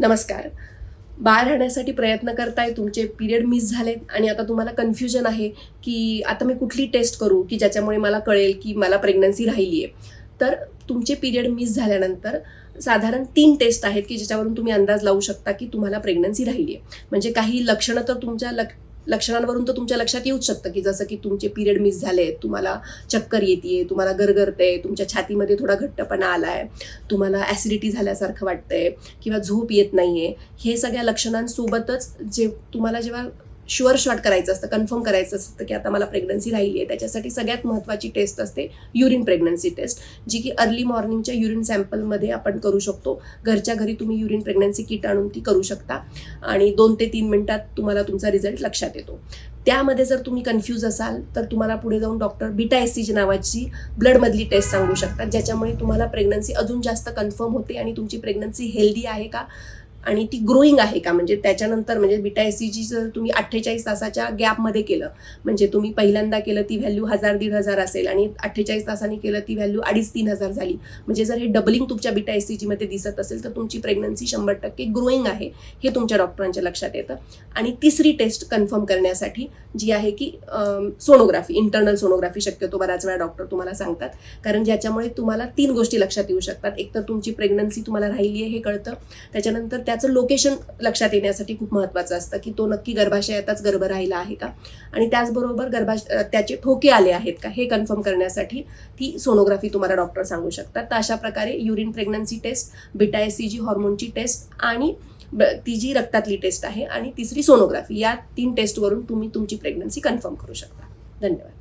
नमस्कार. बाळ राहण्यासाठी प्रयत्न करताय, तुमचे पिरियड मिस झालेत आणि आता तुम्हाला कन्फ्युजन आहे की आता मी कुठली टेस्ट करू की ज्याच्यामुळे मला कळेल की मला प्रेग्नन्सी राहिली आहे. तर तुमचे पिरियड मिस झाल्यानंतर साधारण 3 टेस्ट आहेत की ज्याच्यावरून तुम्ही अंदाज लावू शकता की तुम्हाला प्रेग्नन्सी राहिली आहे. म्हणजे काही लक्षणं तर तुमच्या लक्षणांवरून तर तुमच्या लक्षात येऊच शकतं की जसं की तुमचे पिरियड मिस झाले, तुम्हाला चक्कर येते, तुम्हाला गरगरतंय, तुमच्या छातीमध्ये थोडा घट्टपणा आला आहे, तुम्हाला ॲसिडिटी झाल्यासारखं वाटतंय किंवा झोप येत नाही आहे. हे सगळ्या लक्षणांसोबतच तुम्हाला जेव्हा शुअर शॉट करायचं असतं, कन्फर्म करायचं असतं की आता मला प्रेग्नन्सी राहिली आहे, त्याच्यासाठी सगळ्यात महत्त्वाची टेस्ट असते युरिन प्रेग्नन्सी टेस्ट, जी की अर्ली मॉर्निंगच्या युरिन सॅम्पलमध्ये आपण करू शकतो. घरच्या घरी तुम्ही युरिन प्रेग्नन्सी किट आणून ती करू शकता आणि 2 ते 3 मिनिटात तुम्हाला तुमचा रिझल्ट लक्षात येतो. त्यामध्ये जर तुम्ही कन्फ्यूज असाल तर तुम्हाला पुढे जाऊन डॉक्टर बीटा एससीजी नावाची ब्लडमधली टेस्ट सांगू शकतात, ज्याच्यामुळे तुम्हाला प्रेग्नन्सी अजून जास्त कन्फर्म होते आणि तुमची प्रेग्नन्सी हेल्दी आहे का आणि ती ग्रोईंग आहे का. म्हणजे त्याच्यानंतर म्हणजे बीटा एससीजी जर तुम्ही 48 तासाच्या गॅपमध्ये केलं, म्हणजे तुम्ही पहिल्यांदा केलं ती व्हॅल्यू 1000-1500 असेल आणि 48 तासांनी केलं ती व्हॅल्यू 2500-3000 झाली, म्हणजे जर हे डबलिंग तुमच्या बीटा एससीजीमध्ये दिसत असेल तर तुमची प्रेग्नन्सी 100% ग्रोईंग आहे हे तुमच्या डॉक्टरांच्या लक्षात येतं. आणि तिसरी टेस्ट कन्फर्म करण्यासाठी जी आहे की सोनोग्राफी, इंटरनल सोनोग्राफी शक्यतो बऱ्याच वेळा डॉक्टर तुम्हाला सांगतात, कारण ज्याच्यामुळे तुम्हाला 3 गोष्टी लक्षात येऊ शकतात. एक तर तुमची प्रेग्नन्सी तुम्हाला राहिली आहे हे कळतं, त्याच्यानंतर त्याचं लोकेशन लक्षात येण्यासाठी खूप महत्त्वाचं असतं की तो नक्की गर्भाशयातच गर्भ राहिला आहे का, आणि त्याचबरोबर त्याचे ठोके आले आहेत का हे कन्फर्म करण्यासाठी ती सोनोग्राफी तुम्हाला डॉक्टर सांगू शकतात. तर अशा प्रकारे urine pregnancy test, beta SCG हॉर्मोनची टेस्ट आणि ती जी रक्तातली टेस्ट आहे आणि तिसरी सोनोग्राफी, या 3 टेस्टवरून तुम्ही तुमची प्रेग्नन्सी कन्फर्म करू शकता. धन्यवाद.